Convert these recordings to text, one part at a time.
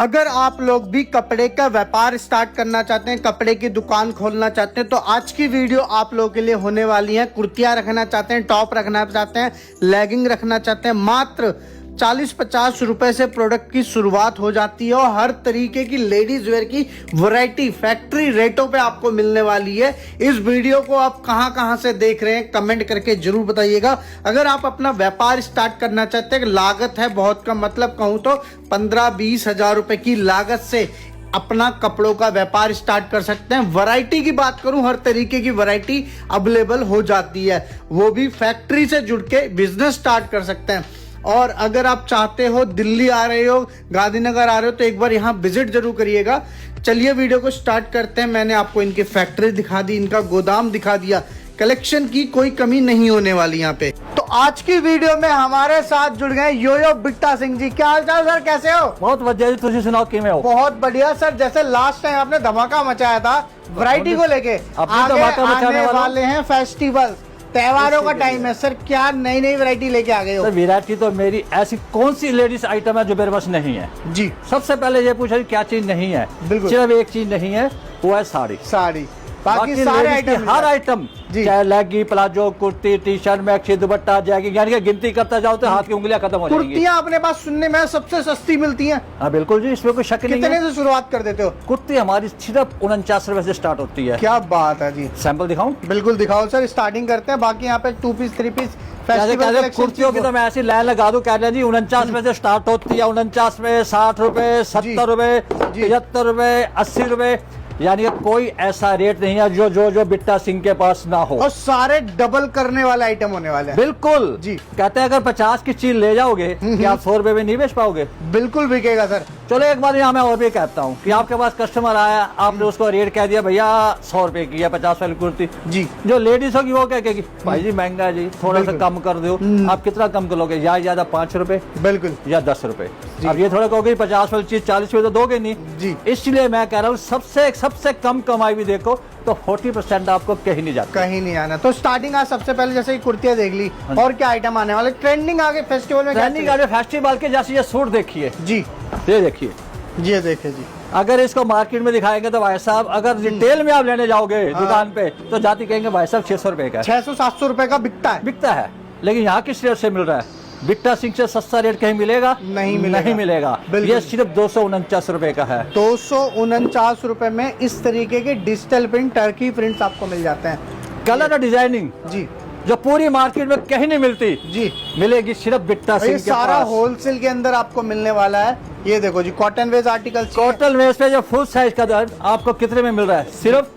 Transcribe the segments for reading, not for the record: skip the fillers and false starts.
अगर आप लोग भी कपड़े का व्यापार स्टार्ट करना चाहते हैं, कपड़े की दुकान खोलना चाहते हैं, तो आज की वीडियो आप लोगों के लिए होने वाली है। कुर्तियां रखना चाहते हैं, टॉप रखना चाहते हैं, लेगिंग रखना चाहते हैं, मात्र 40-50 रुपए से प्रोडक्ट की शुरुआत हो जाती है और हर तरीके की लेडीज वेयर की वैरायटी फैक्ट्री रेटों पे आपको मिलने वाली है। इस वीडियो को आप कहां से देख रहे हैं कमेंट करके जरूर बताइएगा। अगर आप अपना व्यापार स्टार्ट करना चाहते हैं, लागत है बहुत कम, मतलब कहूं तो 15-20 हजार रुपए की लागत से अपना कपड़ों का व्यापार स्टार्ट कर सकते हैं। वैरायटी की बात करूं, हर तरीके की वैरायटी अवेलेबल हो जाती है, वो भी फैक्ट्री से जुड़ के बिजनेस स्टार्ट कर सकते हैं। और अगर आप चाहते हो, दिल्ली आ रहे हो, गांधीनगर आ रहे हो, तो एक बार यहाँ विजिट जरूर करिएगा। चलिए वीडियो को स्टार्ट करते हैं। मैंने आपको इनकी फैक्ट्री दिखा दी, इनका गोदाम दिखा दिया, कलेक्शन की कोई कमी नहीं होने वाली यहाँ पे। तो आज की वीडियो में हमारे साथ जुड़ गए योयो बिट्टा सिंह जी। क्या हाल चाल सर, कैसे हो? बहुत बढ़िया जी, तुझे सुनाओ कि मैं हो? बहुत बढ़िया सर। जैसे लास्ट टाइम आपने धमाका मचाया था वैरायटी को लेके, आगे आने वाले हैं फेस्टिवल, त्योहारों का टाइम है सर, क्या नई नई वैरायटी लेके आ गए हो? वैरायटी तो मेरी ऐसी कौन सी लेडीज आइटम है जो मेरे पास नहीं है जी। सबसे पहले ये पूछा क्या चीज नहीं है। बिल्कुल। सिर्फ एक चीज नहीं है, वो है साड़ी। साड़ी, बाकी सारे आइटम, हर आइटम, चाहे लेगी, palazzo, kurti, T shirt, maxi, दुपट्टा, जैकेट, यानी कि गिनती करता जाओ तो हाथ की उंगलियां खत्म हो जाएंगी। कुर्तियां अपने पास सुनने में सबसे सस्ती मिलती हैं। हाँ बिल्कुल जी, इसमें कोई शक नहीं है। कितने से शुरुआत कर देते हो? कुर्ती हमारी सिर्फ 49 रुपए से स्टार्ट होती है। क्या बात है जी। सैंपल दिखाऊं? बिल्कुल दिखाओ सर, स्टार्टिंग करते हैं। बाकी यहाँ पे 2 पीस 3 पीस कुर्तियों की तो मैं ऐसी लाइन लगा दूं, कह रहे जी 49 रुपए से स्टार्ट होती है, 49 में 60 रुपए, 70 रुपए, 75 रुपए, 80 रुपए, यानी कोई ऐसा रेट नहीं है जो बिट्टा सिंह के पास ना हो। और सारे डबल करने वाले आइटम होने वाले हैं। बिल्कुल जी। कहते हैं अगर 50 की चीज ले जाओगे कि आप 100 रुपए में नहीं बेच पाओगे। बिल्कुल बिकेगा सर। चलो एक बात यहाँ मैं और भी कहता हूँ कि आपके पास कस्टमर आया, आपने उसको रेट कह दिया भैया 100 रुपए की है 50 वाली कुर्ती जी, जो लेडीज होगी वो क्या कहेगी, भाई जी महंगा है जी, थोड़ा सा कम कर दो। आप कितना कम करोगे? या ज्यादा 5 रुपए, बिल्कुल, या 10 रुपए। अब ये थोड़ा कहोगे 50 वाली चीज 40 रुपए तो दोगे नहीं जी। इसलिए मैं कह रहा हूँ सबसे कम कमाई भी देखो तो 40% आपको कहीं नहीं जाता, कहीं नहीं आना। तो स्टार्टिंग आज सबसे पहले जैसे कुर्तियां देख ली, और क्या आइटम आने वाले? ट्रेंडिंग आगे फेस्टिवल में, ट्रेंडिंग आगे फेस्टिवल के जैसे ये सूट देखिए जी, ये देखिए, ये देखिए जी। अगर इसको मार्केट में दिखाएंगे तो भाई साहब, अगर रिटेल में आप लेने जाओगे दुकान पे तो जाती कहेंगे भाई साहब 600 रुपए का, 600-700 रुपए का बिकता है। लेकिन यहाँ किस रेट से मिल रहा है? बिट्टा सिंह से सस्ता रेट कहीं मिलेगा? नहीं मिलेगा। ये सिर्फ 249 रुपए का है। 249 रुपए में इस तरीके के डिजिटल प्रिंट, टर्की प्रिंट्स आपको मिल जाते हैं। कलर और डिजाइनिंग जी, जो पूरी मार्केट में कहीं नहीं मिलती जी, मिलेगी सिर्फ बिट्टा सिंह के पास। सारा होलसेल के अंदर आपको मिलने वाला है। ये देखो जी, कॉटन वेज आर्टिकल, कॉटन वेज पे जो फुल साइज का दर्द आपको कितने में मिल रहा है? सिर्फ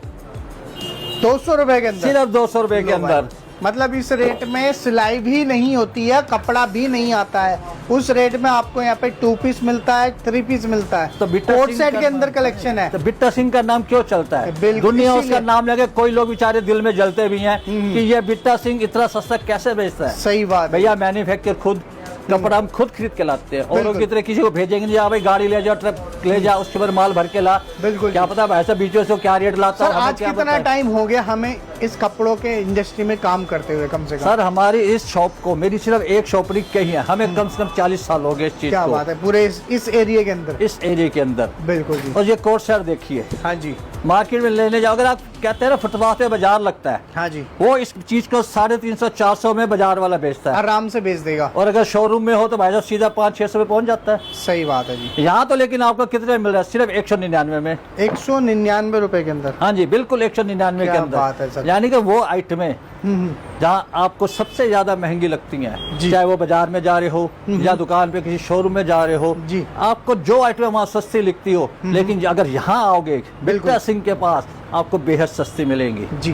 200 रुपए के अंदर, सिर्फ 200 रुपए के अंदर। मतलब इस रेट में सिलाई भी नहीं होती है, कपड़ा भी नहीं आता है। उस रेट में आपको यहाँ पे 2 पीस मिलता है, 3 पीस मिलता है। तो कोट सेट के अंदर कलेक्शन है। तो बिट्टा सिंह का नाम क्यों चलता है? दुनिया उसका नाम लगे, कोई लोग बेचारे दिल में जलते भी हैं कि ये बिट्टा सिंह इतना सस्ता कैसे बेचता है। सही बात भैया, मैन्युफैक्चर खुद, कपड़ा हम खुद खरीद के लाते हैं, और की तरह किसी को भेजेंगे नहीं, भाई गाड़ी ले जाओ, ट्रक ले जाओ, उसके बाद माल भर के ला। बिल्कुल, क्या पता ऐसा बीचों से क्या रेट लाता है। आज कितना टाइम हो गया हमें इस कपड़ों के इंडस्ट्री में काम करते हुए? कम से कम सर हमारी इस शॉप को, मेरी सिर्फ एक शॉप कहीं है, हमें कम से कम 40 साल हो गए इस चीज को। क्या बात है, पूरे इस एरिया के अंदर, इस एरिया के अंदर। बिल्कुल जी। और ये कोट सर देखिए, हाँ जी, मार्केट में लेने जाओ, अगर आप कहते हैं ना फुटपाथ पे बाजार लगता है, हाँ जी, वो इस चीज को 350-400 में बाजार वाला बेचता है, आराम से बेच देगा। और अगर शोरूम में हो तो भाई साहब सीधा 500-600 में पहुंच जाता है। सही बात है जी। यहाँ तो लेकिन आपको कितने मिल रहा है? सिर्फ 199 में, 199 रुपए के अंदर। हाँ जी बिल्कुल, 199 के अंदर। यानी कि वो आइटमें जहाँ आपको सबसे ज्यादा महंगी लगती हैं, चाहे वो बाजार में जा रहे हो या दुकान पे किसी शोरूम में जा रहे हो जी, आपको जो आइटम वहाँ सस्ती लिखती हो, लेकिन अगर यहाँ आओगे बिट्टा सिंह के पास आपको बेहद सस्ती मिलेंगी जी,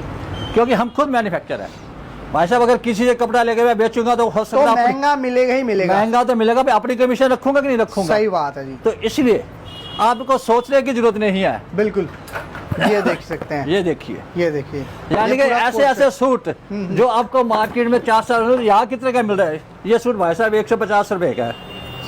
क्योंकि हम खुद मैन्युफैक्चर है। भाई साहब अगर किसी से कपड़ा लेके मैं बेचूंगा तो हो सकता है महंगा मिलेगा ही मिलेगा, महंगा तो मिलेगा, अपनी कमीशन रखूंगा कि नहीं रखूंगा। सही बात है जी। तो इसलिए आपको सोचने की जरूरत नहीं है। बिल्कुल, ये देख सकते हैं, ये देखिए, ये देखिए, यानी कि ऐसे सूट जो आपको मार्केट में 400, यहाँ कितने का मिल रहा है? ये सूट भाई साहब 150 रुपए का है।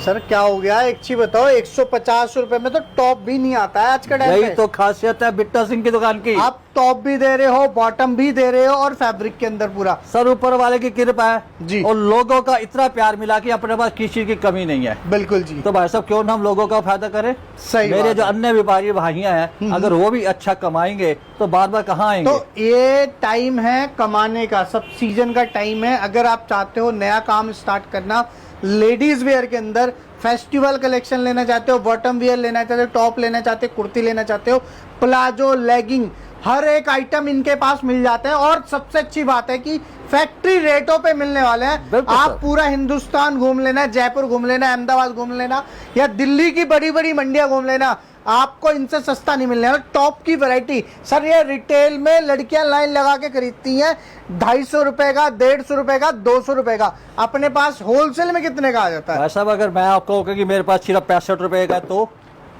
सर क्या हो गया, एक चीज बताओ, 150 रुपए में तो टॉप भी नहीं आता है आज का टाइम यही पे। तो खासियत है बिट्टा सिंह की दुकान की। आप टॉप भी दे रहे हो, बॉटम भी दे रहे हो, और फैब्रिक के अंदर पूरा। सर ऊपर वाले की कृपा है जी। और लोगों का इतना प्यार मिला कि अपने पास किसी चीज की कमी नहीं है। बिल्कुल जी। तो भाई साहब क्यों ना हम लोगों का फायदा करें। सही मेरे बात जो है। अन्य व्यापारी भाइयां हैं अगर वो भी अच्छा कमाएंगे तो बार बार कहाँ आएंगे। तो ये टाइम है कमाने का, सब सीजन का टाइम है। अगर आप चाहते हो नया काम स्टार्ट करना, लेडीज वेयर के अंदर फेस्टिवल कलेक्शन लेना चाहते हो, बॉटम वेयर लेना चाहते हो, टॉप लेना चाहते हो, कुर्ती लेना चाहते हो, प्लाजो, लेगिंग, हर एक आइटम इनके पास मिल जाते हैं। और सबसे अच्छी बात है कि फैक्ट्री रेटों पे मिलने वाले हैं। बिल्कुल आप सर। पूरा हिंदुस्तान घूम लेना, जयपुर घूम लेना, अहमदाबाद घूम लेना, या दिल्ली की बड़ी बड़ी मंडियां घूम लेना, आपको इनसे सस्ता नहीं मिलने वाला। टॉप की वैरायटी सर, ये रिटेल में लड़कियां लाइन लगा के खरीदती हैं 250 रुपए का, 150 रुपए का, 200 रुपए का। अपने पास होलसेल में कितने का आ जाता है? भाई साहब अगर मैं आपको कहूं कि मेरे पास सिर्फ 65 रुपए का तो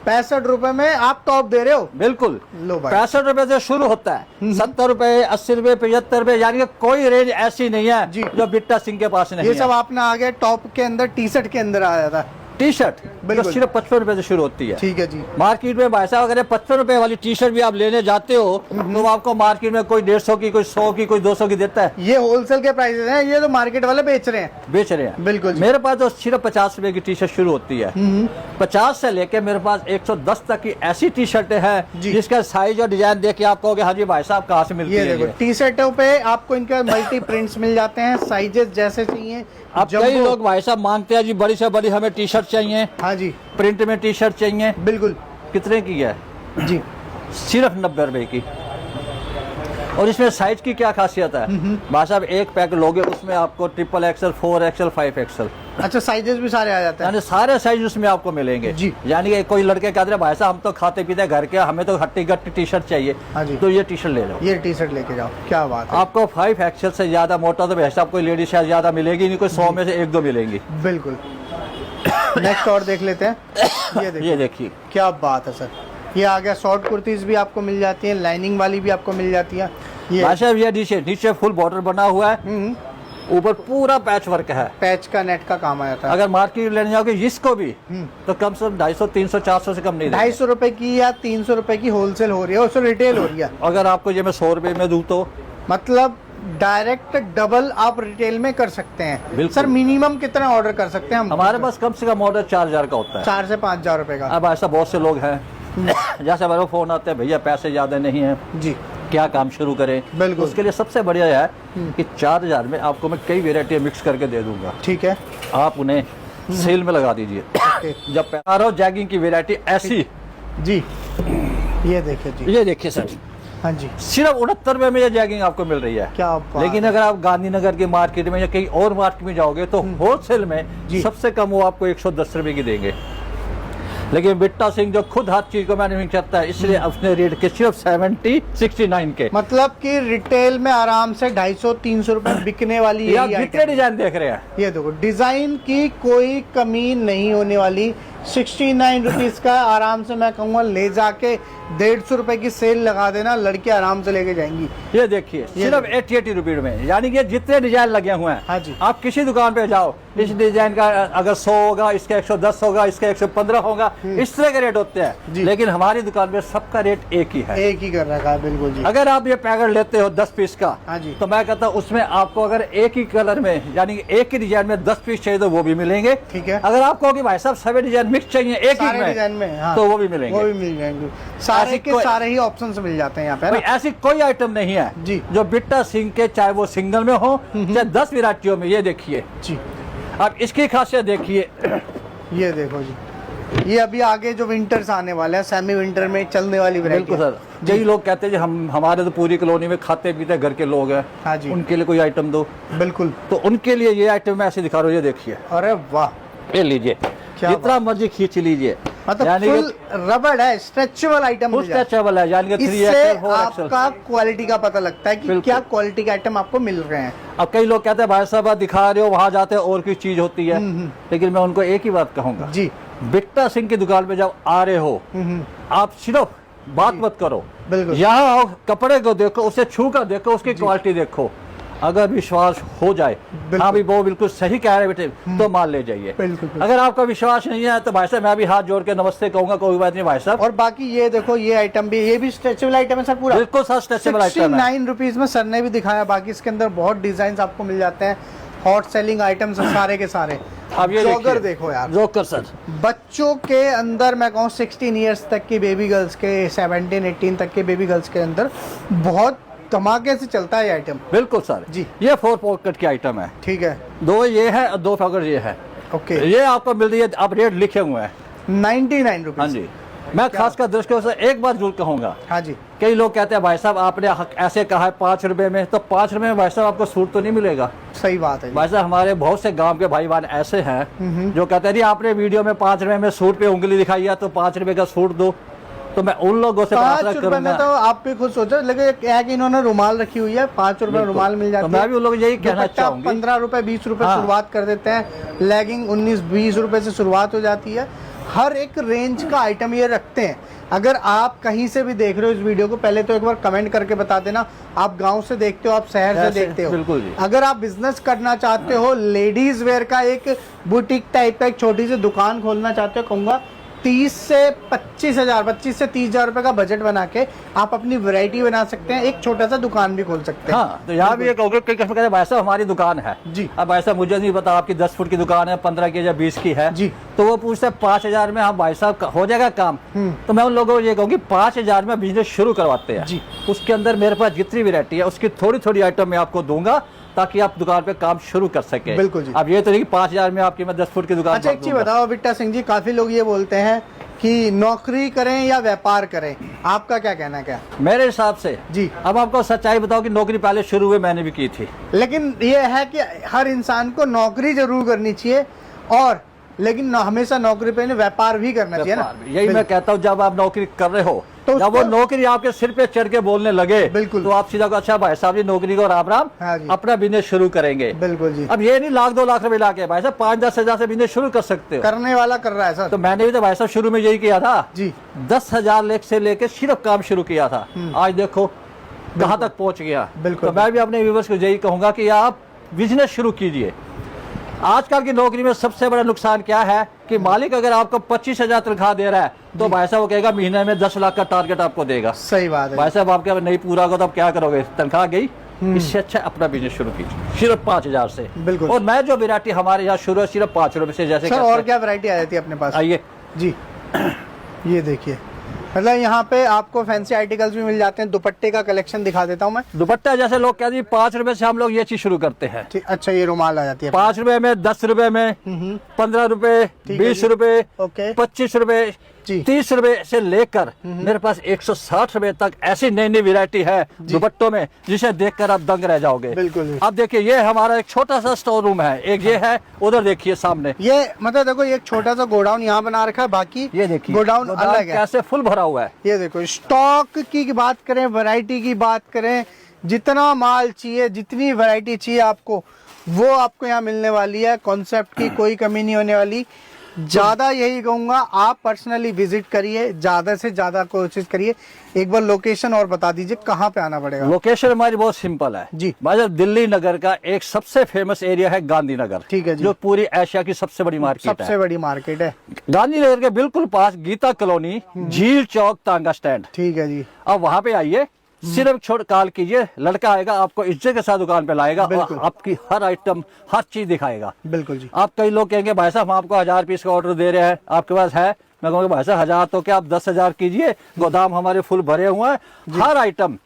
65 रुपए में आप टॉप दे रहे हो? बिल्कुल। लो भाई। 65 रुपए से शुरू होता है, 70 रुपए, 80 रुपए, 75 रुपए, यानी कि कोई रेंज ऐसी नहीं है जी। जो बिट्टा सिंह के पास नहीं ये है। सब आपने आगे टॉप के अंदर, टी शर्ट के अंदर आ जाता है। टी शर्ट बिल्कुल। जो सिर्फ 55 रुपए से शुरू होती है। ठीक है जी। मार्केट में भाई साहब अगर 55 रुपए वाली टी शर्ट भी आप लेने जाते हो तो आपको मार्केट में कोई 150 की, कोई 100 की, कोई 200 की देता है। ये होलसेल के प्राइसेस हैं, ये तो मार्केट वाले बेच रहे हैं। बेच रहे हैं। बिल्कुल जी। मेरे पास तो सिर्फ 50 रुपए की टी शर्ट शुरू होती है। 50 से लेके मेरे पास 110 तक की ऐसी टी शर्टें हैं जी। जिसका साइज और डिजाइन देख के आप कहोगे हाँ जी भाई साहब कहाँ से मिलती ये है देखो, ये? टी शर्टों पे आपको इनके मल्टी प्रिंट्स मिल जाते हैं, साइजेस जैसे चाहिए। अब कई जंबो। लोग भाई साहब मांगते हैं जी बड़ी से बड़ी हमें टी शर्ट चाहिए, हाँ जी प्रिंट में टी शर्ट चाहिए। बिल्कुल कितने की है? जी। सिर्फ 90 रुपए की। और इसमें साइज की क्या खासियत है भाई साहब, एक पैक लोगे उसमें आपको ट्रिपल एक्सएल, 4XL, 5XL, अच्छा साइजेस भी सारे आ जाते हैं। यानी सारे साइज उसमें आपको मिलेंगे जी। यानी कि कोई लड़के कहते हैं भाई साहब हम तो खाते पीते घर के, हमें तो हट्टी गट्टी टी शर्ट चाहिए, हाँ जी। तो ये टी शर्ट ले लो। ये टी शर्ट लेके जाओ, क्या बात है। आपको 5XL से ज्यादा मोटा तो भाई साहब कोई लेडीज शायद ज्यादा मिलेगी नहीं, कोई 100 में से 1-2 मिलेंगी। बिल्कुल। नेक्स्ट और देख लेते हैं। ये देखिए, ये देखिए क्या बात है सर। ये आ गया, शॉर्ट कुर्तीज भी आपको मिल जाती है, लाइनिंग वाली भी आपको मिल जाती है। ये भाई साहब ये नीचे फुल बॉर्डर बना हुआ है, ऊपर पूरा पैच वर्क है। पैच का नेट का काम आ जाता है। अगर मार्केट लेने जाओगे इसको भी तो कम से कम 250, 300, 400 से कम नहीं देंगे। 250 रुपए की या 300 रुपए की होलसेल हो रही है, उससे रिटेल हो रही है। अगर आपको ये मैं 100 रुपए में दूं तो मतलब डायरेक्ट डबल आप रिटेल में कर सकते हैं। बिल्कुल। सर मिनिमम कितना ऑर्डर कर सकते हैं हम? हमारे पास कम से कम ऑर्डर 4000 का होता है। 4 से 5000 रुपए का। अब ऐसा बहुत से लोग हैं जैसे हमारे फोन आते हैं भैया पैसे ज्यादा नहीं है, जी क्या काम शुरू करें। बिल्कुल। उसके लिए सबसे बढ़िया है कि 4000 में आपको मैं कई वेरायटी मिक्स करके दे दूंगा, ठीक है। आप उन्हें सेल में लगा दीजिए। ओके। जब पहना रहो जैगिंग की वेरायटी ऐसी, जी ये देखिए जी। ये देखिए सर हाँ जी, सिर्फ 69 रुपए में ये जैगिंग आपको मिल रही है। क्या बात लेकिन अगर आप गांधीनगर की मार्केट में या कहीं और मार्केट में जाओगे तो होलसेल में जी। सबसे कम वो आपको 110 रुपए की देंगे। लेकिन बिट्टा सिंह जो खुद हर चीज को मैन्युफैक्चर करता है इसलिए अपने रेट के सिर्फ 69 के। मतलब कि रिटेल में आराम से 250-300 रुपए बिकने वाली ये आप यही जितने आइटम। डिजाइन देख रहे हैं ये देखो, डिजाइन की कोई कमी नहीं होने वाली। 69 रुपीज का आराम से मैं कहूँगा ले जाके 150 रुपए की सेल लगा देना, लड़के आराम से लेके जाएंगी। ये देखिए सिर्फ 80 रुपीज में, यानी कि जितने डिजाइन लगे हुए हैं। हाँ जी। आप किसी दुकान पे जाओ, इस डिजाइन का अगर 100 होगा, इसका 110 होगा, इसका 115 होगा, इस तरह के रेट होते हैं। जी। लेकिन हमारी दुकान में सबका रेट एक ही है। एक ही कर रखा है, बिल्कुल जी। अगर आप ये पैकेट लेते हो 10 पीस का, हाँ जी। तो मैं कहता हूँ उसमें आपको अगर एक ही कलर में यानी कि एक ही डिजाइन में 10 पीस चाहिए तो वो भी मिलेंगे। ठीक है। अगर आपको कि भाई साहब सभी डिजाइन मिक्स चाहिए एक ही सारे डिजाइन में, हाँ, तो वो भी मिलेंगे। वो भी मिल जाएंगे। सारे ऐसी के कोई- सारे ही ऑप्शंस मिल जाते हैं यहाँ पे, है भाई ना? ऐसी कोई आइटम नहीं है जी। जो बिट्टा सिंह के चाहे वो सिंगल में हो चाहे 10 विराटियों में। ये देखिए जी अब इसकी खासियत देखिए, ये देखो जी, ये अभी आगे जो विंटर्स आने वाले हैं, सेमी विंटर में चलने वाली वैरायटी। बिल्कुल सर। यही लोग कहते हैं जी हम हमारे तो पूरी कॉलोनी में खाते पीते घर के लोग हैं, हाँ जी। उनके लिए कोई आइटम दो, बिल्कुल। तो उनके लिए ये आइटम मैं ऐसे दिखा रहा हूँ। ये देखिए, अरे वाह, ये लीजिए, क्या जितना मर्जी खींच लीजिए, मतलब यानी फुल रबड़ है, स्ट्रेचेबल आइटम फुल मिल जाता है। स्ट्रेचेबल है, यानी कि 3XL, इससे 4XL। आपका क्वालिटी का पता लगता है कि बिल्कुल। क्या क्वालिटी के आइटम आपको मिल रहे हैं। अब कई लोग कहते हैं भाई साहब आप दिखा रहे हो वहां जाते हैं और कोई चीज होती है, लेकिन मैं उनको एक ही बात कहूंगा, जी। बिट्टा सिंह की दुकान पे जब आ रहे हो आप सिर्फ बात मत करो, बिल्कुल। यहाँ आओ, कपड़े को देखो, उसे छू कर देखो, उसकी क्वालिटी देखो। अगर विश्वास हो जाए, हाँ भी वो बिल्कुल सही कह रहे बेटे, तो मान ले जाइए। बिल्कुल। अगर आपका विश्वास नहीं है तो भाई साहब मैं भी हाथ जोड़ के नमस्ते कहूंगा, कोई बात नहीं भाई साहब। और बाकी ये देखो, ये आइटम भी, ये भी स्ट्रेचेबल आइटम है सर पूरा। बिल्कुल सर स्ट्रेचेबल आइटम है। 69 रुपीज में सर ने भी दिखाया। बाकी इसके अंदर बहुत डिजाइन आपको मिल जाते हैं, हॉट सेलिंग आइटम्स सारे के सारे। अब ये जॉगर देखो यार, जॉगर सर बच्चों के अंदर मैं कहूँ 16 ईयर्स तक की बेबी गर्ल्स के, 17-18 तक के बेबी गर्ल्स के अंदर बहुत धमाके से चलता है ये आइटम। बिल्कुल सर जी। ये 4 पॉकेट की आइटम है। ठीक है, 2 ये है और 2 पॉकेट ये है। ओके। ये आपको मिल रही है, आप रेट लिखे हुए हैं 99 रुपीज। हाँ जी। मैं खासकर दर्शकों से एक बार जरूर कहूंगा, हाँ जी, कई लोग कहते हैं भाई साहब आपने ऐसे कहा है 5 रुपए में, तो 5 रुपए में भाई साहब आपको सूट तो नहीं मिलेगा। सही बात है भाई साहब हमारे बहुत से गांव के भाई बहन ऐसे हैं जो कहते हैं जी आपने वीडियो में 5 रुपए में सूट पे उंगली दिखाई है तो 5 रुपए का सूट दो। तो मैं उन लोगों से 5 रुपए में तो आप भी खुद सोचो, लेकिन एक इन्होंने रुमाल रखी हुई है, 5 रुपए रुमाल मिल जाती है। तो मैं भी उन लोगों को यही कहना चाहूंगी, 15 रुपए 20 रुपए हाँ। शुरुआत कर देते हैं। लेगिंग 19-20 रुपए से शुरुआत हो जाती है। हर एक रेंज का आइटम ये रखते हैं। अगर आप कहीं से भी देख रहे हो इस वीडियो को, पहले तो एक बार कमेंट करके बता देना आप गांव से देखते हो, आप शहर से देखते हो। बिल्कुल जी। अगर आप बिजनेस करना चाहते हो, लेडीज वेयर का एक बुटीक टाइप का एक छोटी सी दुकान खोलना चाहते हो, कहूंगा 30 से 25 हजार, 25 से 30 हजार रुपए का बजट बना के आप अपनी वैरायटी बना सकते हैं, एक छोटा सा दुकान भी खोल सकते हैं। हाँ, तो यहाँ भी एक कई कस्टमर कहते हैं भाई साहब हमारी दुकान है जी। अब भाई साहब मुझे नहीं पता आपकी 10 फुट की दुकान है, 15 की या 20 की है जी। तो वो पूछते हैं 5,000 में हाँ भाई साहब हो जाएगा काम। तो मैं उन लोगों को ये कहूँगी 5,000 में बिजनेस शुरू करवाते हैं जी। उसके अंदर मेरे पास जितनी वैरायटी है उसकी थोड़ी थोड़ी आइटम मैं आपको दूंगा ताकि आप दुकान पे काम शुरू कर सके। बिल्कुल जी। अब ये तो नहीं कि 5,000 में आपकी मैं 10 फुट की दुकान। अच्छा एक चीज बताओ बिट्टा सिंह जी, काफी लोग ये बोलते हैं कि नौकरी करें या व्यापार करें, आपका क्या कहना है? क्या मेरे हिसाब से जी। अब आपको सच्चाई बताओ कि नौकरी पहले शुरू हुए मैंने भी की थी, लेकिन ये है कि हर इंसान को नौकरी जरूर करनी चाहिए, और लेकिन हमेशा नौकरी पे नहीं, व्यापार भी करना चाहिए ना। यही मैं कहता हूँ जब आप नौकरी कर रहे हो तो जब वो नौकरी आपके सिर पे चढ़ के बोलने लगे बिल्कुल, तो आप सीधा को अच्छा भाई साहब जी नौकरी को राम राम हाँ जी। अपना बिजनेस शुरू करेंगे। बिल्कुल जी। अब ये नहीं 1-2 लाख रुपए लाके भाई साहब 5-10 हजार से बिजनेस शुरू कर सकते हो। करने वाला कर रहा है सर। तो मैंने भी तो भाई साहब शुरू में यही किया था जी। 10,000 लेख से लेके सिर्फ काम शुरू किया था, आज देखो कहाँ तक पहुंच गया। बिल्कुल। तो मैं भी अपने व्यूअर्स को यही कहूंगा कि आप बिजनेस शुरू कीजिए। आजकल की नौकरी में सबसे बड़ा नुकसान क्या है कि मालिक अगर आपको 25,000 तनख्वाह दे रहा है तो भाई साहब वो कहेगा महीने में 10 लाख का टारगेट आपको देगा। सही बात है भाई साहब आपके नहीं पूरा होगा तो आप क्या करोगे, तनख्वाह गई। इससे अच्छा अपना बिजनेस शुरू कीजिए सिर्फ 5,000 से। बिल्कुल। और मैं जो वैरायटी हमारे यहाँ शुरू है सिर्फ 5 रुपए से। जैसे सर और क्या वैरायटी आ जाती है अपने पास? आइए जी। ये देखिए, मतलब यहाँ पे आपको फैंसी आर्टिकल्स भी मिल जाते हैं। दुपट्टे का कलेक्शन दिखा देता हूँ मैं। दुपट्टा जैसे लोग कहते हैं 5 रुपए से हम लोग ये चीज शुरू करते हैं। ठीक, अच्छा ये रुमाल आ जाती है 5 रुपए में, 10 रुपए में, 15 रुपए, ठीक है 20 जी। रुपए, ओके। 25 रुपए, जी। 30 रुपए से लेकर मेरे पास 160 रुपए तक ऐसी नई नई वैरायटी है दुपट्टों में जिसे देखकर आप दंग रह जाओगे। बिल्कुल। अब देखिए ये हमारा एक छोटा सा स्टोर रूम है, एक ये है, उधर देखिए सामने ये मतलब देखो ये एक छोटा सा गोडाउन यहाँ बना रखा है, बाकी ये देखिए गोडाउन अलग है। कैसे फुल भरा हुआ है। ये देखो स्टॉक की बात करें, वैरायटी की बात करें, जितना माल चाहिए, जितनी वैरायटी चाहिए आपको वो आपको यहाँ मिलने वाली है। कॉन्सेप्ट की कोई कमी नहीं होने वाली। ज्यादा यही कहूंगा आप पर्सनली विजिट करिए, ज्यादा से ज्यादा कोशिश करिए। एक बार लोकेशन और बता दीजिए कहाँ पे आना पड़ेगा? लोकेशन हमारी बहुत सिंपल है जी। भाई दिल्ली नगर का एक सबसे फेमस एरिया है गांधीनगर। ठीक है जी। जो पूरी एशिया की सबसे बड़ी मार्केट है। सबसे बड़ी मार्केट है गांधीनगर के बिल्कुल पास गीता कॉलोनी, झील चौक, तांगा स्टैंड। ठीक है जी। अब वहाँ पे आइए, सिर्फ छोड़ कॉल कीजिए, लड़का आएगा आपको इज्जत के साथ दुकान पे लाएगा और आपकी हर आइटम हर चीज दिखाएगा। बिल्कुल जी। आप कई लोग कहेंगे भाई साहब हम आपको 1000 पीस का ऑर्डर दे रहे हैं, आपके पास है? मैं कहूँगा भाई साहब 1000 तो क्या आप 10,000 कीजिए, गोदाम हमारे फुल भरे हुए हैं। हर आइटम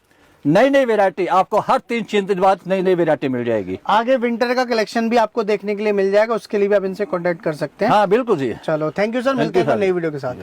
नई नई वैरायटी आपको हर 3 दिन बाद नई नई वैरायटी मिल जाएगी। आगे विंटर का कलेक्शन भी आपको देखने के लिए मिल जाएगा, उसके लिए भी आप इनसे कॉन्टेक्ट कर सकते हैं। हाँ बिल्कुल जी। चलो थैंक यू सर, मिलते हैं नई वीडियो के साथ।